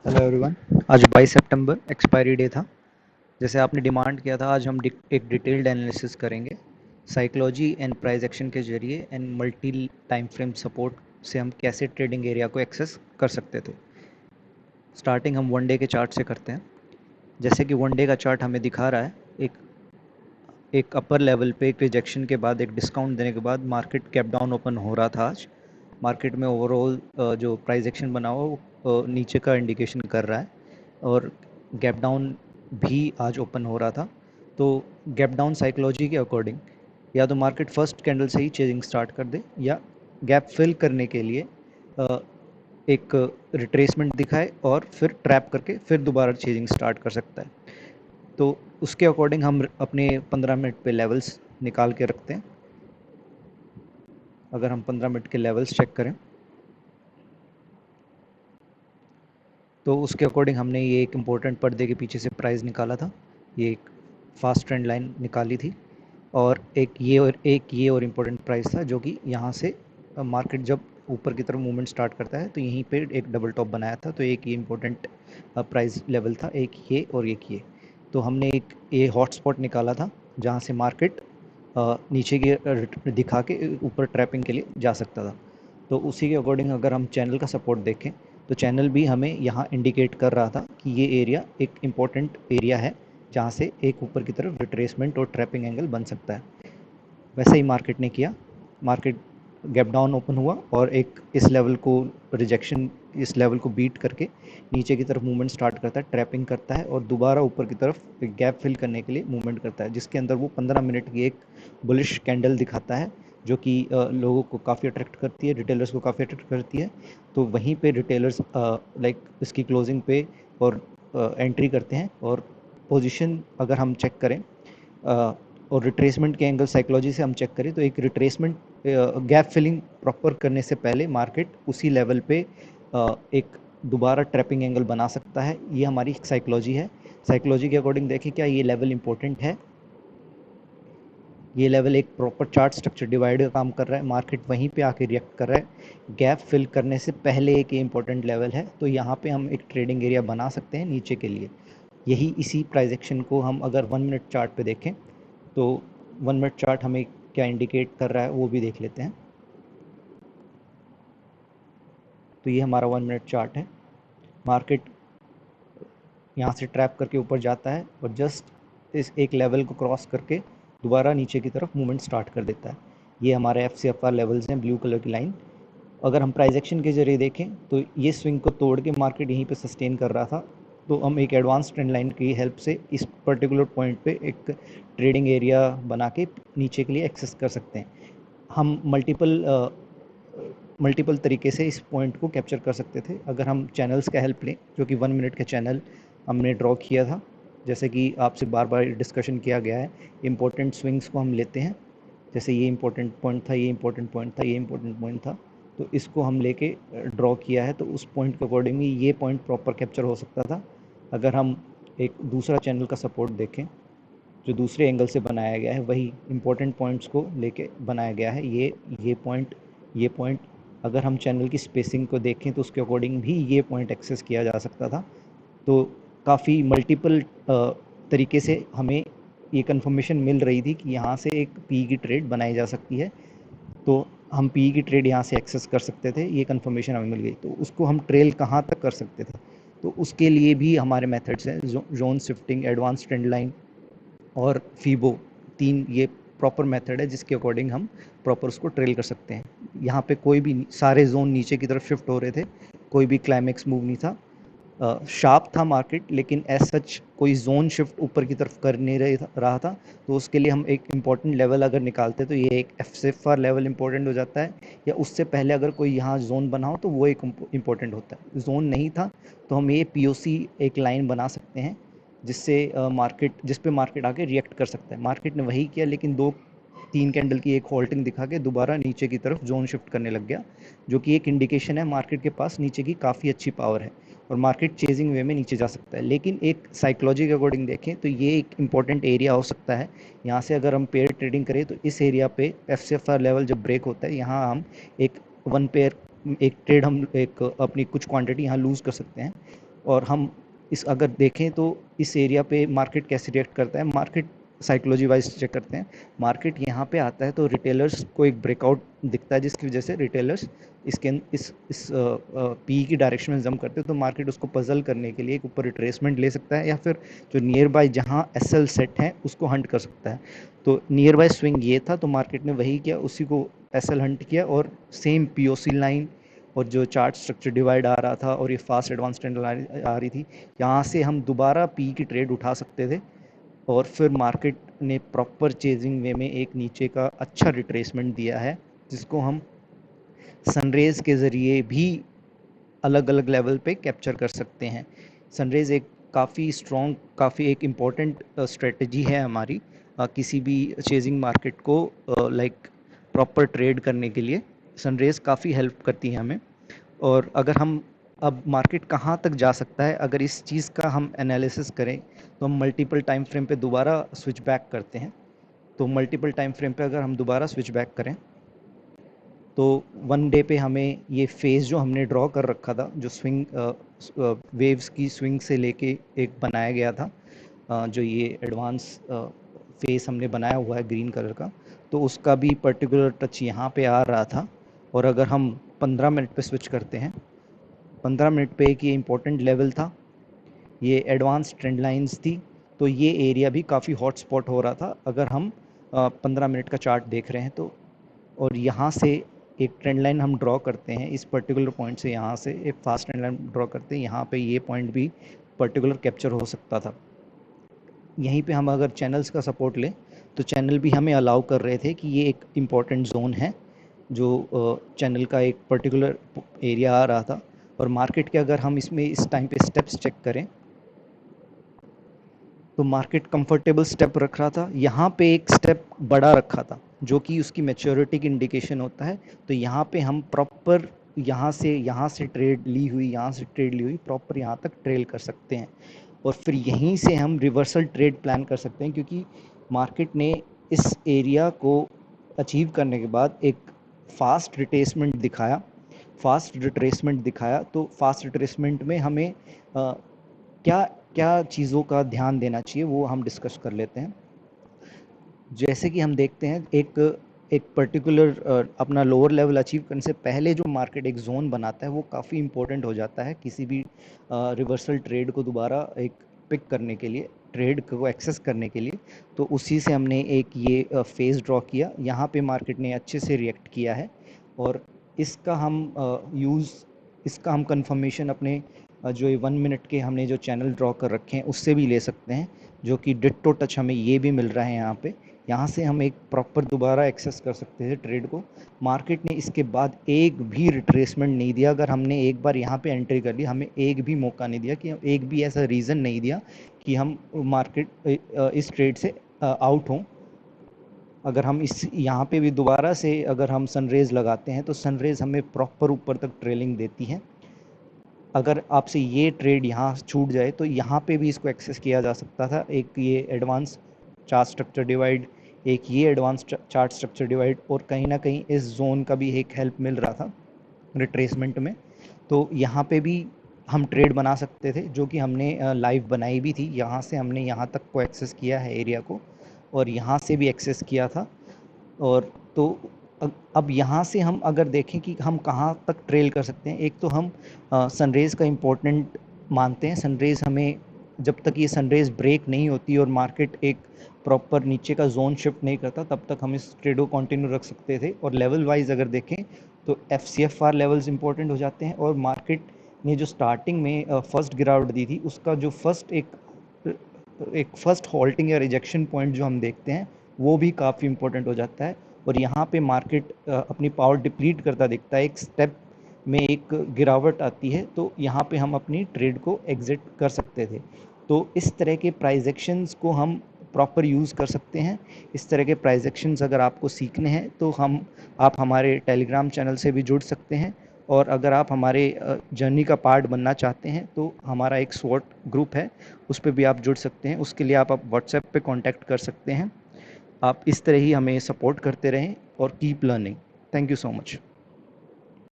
Hello everyone. आज 22 सितंबर expiry day था। जैसे आपने डिमांड किया था, आज हम एक डिटेल्ड एनालिसिस करेंगे साइकोलॉजी एंड प्राइस एक्शन के जरिए and multi time frame support से हम कैसे ट्रेडिंग एरिया को एक्सेस कर सकते थे। स्टार्टिंग हम वन डे के चार्ट से करते हैं। जैसे कि वन डे का चार्ट हमें दिखा रहा है एक एक अपर लेवल पे एक रिजेक्शन के बाद, एक डिस्काउंट देने के बाद मार्केट कैप डाउन ओपन हो रहा था। आज मार्केट में ओवरऑल जो प्राइस एक्शन बना हुआ वो नीचे का इंडिकेशन कर रहा है और गैप डाउन भी आज ओपन हो रहा था। तो गैप डाउन साइकोलॉजी के अकॉर्डिंग या तो मार्केट फर्स्ट कैंडल से ही चेजिंग स्टार्ट कर दे या गैप फिल करने के लिए एक रिट्रेसमेंट दिखाए और फिर ट्रैप करके फिर दोबारा चेजिंग स्टार्ट कर सकता है। तो उसके अकॉर्डिंग हम अपने 15 मिनट पे लेवल्स निकाल के रखते हैं। अगर हम 15 मिनट के लेवल्स चेक करें तो उसके अकॉर्डिंग हमने ये एक इम्पोर्टेंट पर्दे के पीछे से प्राइस निकाला था। ये एक फास्ट ट्रेंड लाइन निकाली थी और एक ये और इम्पोर्टेंट प्राइस था जो कि यहाँ से मार्केट जब ऊपर की तरफ मूवमेंट स्टार्ट करता है तो यहीं पे एक डबल टॉप बनाया था। तो एक ये इम्पोर्टेंट प्राइस लेवल था, एक ये और एक ये। तो हमने एक ये हॉटस्पॉट निकाला था जहाँ से मार्केट नीचे की दिखा के ऊपर ट्रैपिंग के लिए जा सकता था। तो उसी के अकॉर्डिंग अगर हम चैनल का सपोर्ट देखें तो चैनल भी हमें यहाँ इंडिकेट कर रहा था कि ये एरिया एक इम्पोर्टेंट एरिया है जहाँ से एक ऊपर की तरफ रिट्रेसमेंट और ट्रैपिंग एंगल बन सकता है। वैसे ही मार्केट ने किया। मार्केट गैप डाउन ओपन हुआ और एक इस लेवल को रिजेक्शन, इस लेवल को बीट करके नीचे की तरफ मूवमेंट स्टार्ट करता है, ट्रैपिंग करता है और दोबारा ऊपर की तरफ एक गैप फिल करने के लिए मूवमेंट करता है, जिसके अंदर वो 15 मिनट की एक बुलिश कैंडल दिखाता है जो कि लोगों को काफ़ी अट्रैक्ट करती है, रिटेलर्स को काफ़ी अट्रैक्ट करती है। तो वहीं पे रिटेलर्स लाइक इसकी क्लोजिंग पे और एंट्री करते हैं और पोजीशन अगर हम चेक करें और रिट्रेसमेंट के एंगल साइकोलॉजी से हम चेक करें तो एक रिट्रेसमेंट गैप फिलिंग प्रॉपर करने से पहले मार्केट उसी लेवल पे एक दोबारा ट्रैपिंग एंगल बना सकता है। ये हमारी साइकोलॉजी है। साइकोलॉजी के अकॉर्डिंग देखें क्या ये लेवल इंपॉर्टेंट है। ये लेवल एक प्रॉपर चार्ट स्ट्रक्चर डिवाइड का काम कर रहा है। मार्केट वहीं पे आके रिएक्ट कर रहा है। गैप फिल करने से पहले एक इम्पोर्टेंट लेवल है, तो यहाँ पे हम एक ट्रेडिंग एरिया बना सकते हैं नीचे के लिए। यही इसी प्राइस एक्शन को हम अगर 1 मिनट चार्ट पे देखें तो 1 मिनट चार्ट हमें क्या इंडिकेट कर रहा है वो भी देख लेते हैं। तो ये हमारा 1 मिनट चार्ट है। मार्केट यहाँ से ट्रैप करके ऊपर जाता है और जस्ट इस एक लेवल को क्रॉस करके दोबारा नीचे की तरफ मूवमेंट स्टार्ट कर देता है। ये हमारे FCFR लेवल्स हैं, ब्लू कलर की लाइन। अगर हम प्राइस एक्शन के जरिए देखें तो ये स्विंग को तोड़ के मार्केट यहीं पे सस्टेन कर रहा था। तो हम एक एडवांस ट्रेंड लाइन की हेल्प से इस पर्टिकुलर पॉइंट पे एक ट्रेडिंग एरिया बना के नीचे के लिए एक्सेस कर सकते हैं। हम मल्टीपल तरीके से इस पॉइंट को कैप्चर कर सकते थे अगर हम चैनल्स का हेल्प लें, जो कि 1 मिनट के चैनल हमने ड्रॉ किया था। जैसे कि आपसे बार बार डिस्कशन किया गया है, इंपॉर्टेंट स्विंग्स को हम लेते हैं। जैसे ये इंपॉर्टेंट पॉइंट था, ये इंपॉर्टेंट पॉइंट था, ये इंपॉर्टेंट पॉइंट था, तो इसको हम लेके ड्रॉ किया है। तो उस पॉइंट के अकॉर्डिंगली ये पॉइंट प्रॉपर कैप्चर हो सकता था। अगर हम एक दूसरा चैनल का सपोर्ट देखें जो दूसरे एंगल से बनाया गया है, वही इंपॉर्टेंट पॉइंट्स को लेके बनाया गया है। ये पॉइंट, ये पॉइंट, अगर हम चैनल की स्पेसिंग को देखें तो उसके अकॉर्डिंग भी ये पॉइंट एक्सेस किया जा सकता था। तो काफ़ी मल्टीपल तरीके से हमें ये कंफर्मेशन मिल रही थी कि यहाँ से एक पी की ट्रेड बनाई जा सकती है। तो हम पी की ट्रेड यहाँ से एक्सेस कर सकते थे, ये कंफर्मेशन हमें मिल गई। तो उसको हम ट्रेल कहाँ तक कर सकते थे, तो उसके लिए भी हमारे मेथड्स हैं, zone shifting, advance trend line और फीबो। 3 ये प्रॉपर मेथड है जिसके अकॉर्डिंग हम प्रॉपर उसको ट्रेल कर सकते हैं। यहाँ पे कोई भी सारे जोन नीचे की तरफ शिफ्ट हो रहे थे, कोई भी क्लाइमेक्स मूव नहीं था। शार्प था मार्केट, लेकिन एज सच कोई जोन शिफ्ट ऊपर की तरफ कर नहीं रहा था। तो उसके लिए हम एक इम्पॉर्टेंट लेवल अगर निकालते तो ये एक FCFR लेवल इंपॉर्टेंट हो जाता है, या उससे पहले अगर कोई यहाँ जोन बना हो तो वो एक इम्पॉर्टेंट होता है। जोन नहीं था तो हम ये POC एक लाइन बना सकते हैं जिससे जिस पे मार्केट आके रिएक्ट कर सकता है। मार्केट ने वही किया, लेकिन 2-3 कैंडल की एक होल्डिंग दिखा के दोबारा नीचे की तरफ जोन शिफ्ट करने लग गया, जो कि एक इंडिकेशन है मार्केट के पास नीचे की काफ़ी अच्छी पावर है और मार्केट चेजिंग वे में नीचे जा सकता है। लेकिन एक साइकोलॉजी के अकॉर्डिंग देखें तो ये एक इंपॉर्टेंट एरिया हो सकता है। यहाँ से अगर हम पेयर ट्रेडिंग करें तो इस एरिया पे FCFR लेवल जब ब्रेक होता है, यहाँ हम एक वन पेयर एक ट्रेड हम एक अपनी कुछ क्वांटिटी यहाँ लूज़ कर सकते हैं। और हम इस अगर देखें तो इस एरिया पे मार्केट कैसे रिएक्ट करता है, मार्केट साइकोलॉजी वाइज चेक करते हैं। मार्केट यहाँ पे आता है तो रिटेलर्स को एक ब्रेकआउट दिखता है, जिसकी वजह से रिटेलर्स इसके इस पी की डायरेक्शन में जंप करते हैं, तो मार्केट उसको पजल करने के लिए एक ऊपर रिट्रेसमेंट ले सकता है, या फिर जो नियर बाय जहाँ एसएल सेट है उसको हंट कर सकता है। तो नियर बाय स्विंग ये था, तो मार्केट ने वही किया, उसी को एसएल हंट किया, और सेम पीओसी लाइन और जो चार्ट स्ट्रक्चर डिवाइड आ रहा था और ये फास्ट एडवांस ट्रेंड आ रही थी, यहाँ से हम दोबारा पी की ट्रेड उठा सकते थे। और फिर मार्केट ने प्रॉपर चेजिंग वे में एक नीचे का अच्छा रिट्रेसमेंट दिया है, जिसको हम सनरेज के ज़रिए भी अलग अलग लेवल पे कैप्चर कर सकते हैं। सनरेज एक काफ़ी स्ट्रॉन्ग, काफ़ी एक इम्पॉर्टेंट स्ट्रेटजी है हमारी किसी भी चेजिंग मार्केट को लाइक प्रॉपर ट्रेड करने के लिए। सनरेज काफ़ी हेल्प करती है हमें। और अगर हम अब मार्केट कहाँ तक जा सकता है, अगर इस चीज़ का हम एनालिसिस करें, तो हम मल्टीपल टाइम फ्रेम पे दोबारा स्विच बैक करते हैं। तो मल्टीपल टाइम फ्रेम पे अगर हम दोबारा स्विच बैक करें, तो वन डे पे हमें ये फेज़ जो हमने ड्रॉ कर रखा था, जो स्विंग वेव्स की स्विंग से लेके एक बनाया गया था, जो ये एडवांस फेस हमने बनाया हुआ है ग्रीन कलर का, तो उसका भी पर्टिकुलर टच यहाँ पे आ रहा था। और अगर हम 15 मिनट पे स्विच करते हैं, 15 मिनट पे एक ये इम्पोर्टेंट लेवल था, ये एडवांस ट्रेंड लाइंस थी, तो ये एरिया भी काफ़ी हॉट स्पॉट हो रहा था अगर हम 15 मिनट का चार्ट देख रहे हैं तो। और यहाँ से एक ट्रेंड लाइन हम ड्रॉ करते हैं, इस पर्टिकुलर पॉइंट से यहाँ से एक फास्ट ट्रेंड लाइन ड्रॉ करते हैं, यहाँ पे ये पॉइंट भी पर्टिकुलर कैप्चर हो सकता था। यहीं पे हम अगर चैनल्स का सपोर्ट लें, तो चैनल भी हमें अलाउ कर रहे थे कि ये एक इम्पॉर्टेंट जोन है, जो चैनल का एक पर्टिकुलर एरिया आ रहा था। और मार्केट के अगर हम इसमें इस टाइम पे स्टेप्स चेक करें, तो मार्केट कंफर्टेबल स्टेप रख रहा था, यहाँ पे एक स्टेप बड़ा रखा था, जो कि उसकी मैच्योरिटी की इंडिकेशन होता है। तो यहाँ पे हम प्रॉपर यहाँ से ट्रेड ली हुई, यहाँ से ट्रेड ली हुई प्रॉपर यहाँ तक ट्रेल कर सकते हैं, और फिर यहीं से हम रिवर्सल ट्रेड प्लान कर सकते हैं, क्योंकि मार्केट ने इस एरिया को अचीव करने के बाद एक फास्ट रिट्रेसमेंट दिखाया। तो फास्ट रिट्रेसमेंट में हमें क्या क्या चीज़ों का ध्यान देना चाहिए, वो हम डिस्कस कर लेते हैं। जैसे कि हम देखते हैं, एक पर्टिकुलर अपना लोअर लेवल अचीव करने से पहले जो मार्केट एक जोन बनाता है, वो काफ़ी इंपॉर्टेंट हो जाता है किसी भी रिवर्सल ट्रेड को दोबारा एक पिक करने के लिए, ट्रेड को एक्सेस करने के लिए। तो उसी से हमने एक ये फेज़ ड्रॉ किया, यहाँ पे मार्केट ने अच्छे से रिएक्ट किया है, और इसका हम कंफर्मेशन अपने जो ये 1 मिनट के हमने जो चैनल ड्रॉ कर रखे हैं उससे भी ले सकते हैं, जो कि डिट्टो टच हमें ये भी मिल रहा है यहाँ पे। यहाँ से हम एक प्रॉपर दोबारा एक्सेस कर सकते थे ट्रेड को। मार्केट ने इसके बाद एक भी रिट्रेसमेंट नहीं दिया। अगर हमने एक बार यहाँ पे एंट्री कर ली, हमें एक भी मौका नहीं दिया, कि एक भी ऐसा रीज़न नहीं दिया कि हम मार्केट इस ट्रेड से आउट हों। अगर हम इस यहाँ पे भी दोबारा से अगर हम सनरेज लगाते हैं, तो सनरेज हमें प्रॉपर ऊपर तक ट्रेलिंग देती है। अगर आपसे ये ट्रेड यहाँ छूट जाए, तो यहाँ पे भी इसको एक्सेस किया जा सकता था, एक ये एडवांस चार्ट स्ट्रक्चर डिवाइड, एक ये एडवांस चार्ट स्ट्रक्चर डिवाइड, और कहीं ना कहीं इस जोन का भी एक हेल्प मिल रहा था रिट्रेसमेंट में। तो यहाँ पे भी हम ट्रेड बना सकते थे, जो कि हमने लाइव बनाई भी थी। यहाँ से हमने यहाँ तक को एक्सेस किया है एरिया को, और यहाँ से भी एक्सेस किया था। और तो अब यहाँ से हम अगर देखें कि हम कहाँ तक ट्रेल कर सकते हैं, एक तो हम सनरेज का इम्पोर्टेंट मानते हैं। सनरेज हमें, जब तक ये सनरेज ब्रेक नहीं होती और मार्केट एक प्रॉपर नीचे का जोन शिफ्ट नहीं करता, तब तक हम इस ट्रेड को कंटिन्यू रख सकते थे। और लेवल वाइज अगर देखें, तो FCFR लेवल्स इंपॉर्टेंट हो जाते हैं, और मार्केट ने जो स्टार्टिंग में फर्स्ट गिरावट दी थी, उसका जो फर्स्ट हॉल्टिंग या रिजेक्शन पॉइंट जो हम देखते हैं, वो भी काफ़ी इंपॉर्टेंट हो जाता है। और यहाँ पे मार्केट अपनी पावर डिप्लीट करता दिखता है, एक स्टेप में एक गिरावट आती है, तो यहाँ पे हम अपनी ट्रेड को एग्जिट कर सकते थे। तो इस तरह के प्राइस एक्शंस को हम प्रॉपर यूज़ कर सकते हैं। इस तरह के प्राइस एक्शंस अगर आपको सीखने हैं, तो आप हमारे टेलीग्राम चैनल से भी जुड़ सकते हैं। और अगर आप हमारे जर्नी का पार्ट बनना चाहते हैं, तो हमारा एक स्वॉट ग्रुप है, उस पर भी आप जुड़ सकते हैं। उसके लिए आप व्हाट्सएप पे कांटेक्ट कर सकते हैं। आप इस तरह ही हमें सपोर्ट करते रहें और keep learning. Thank you so much.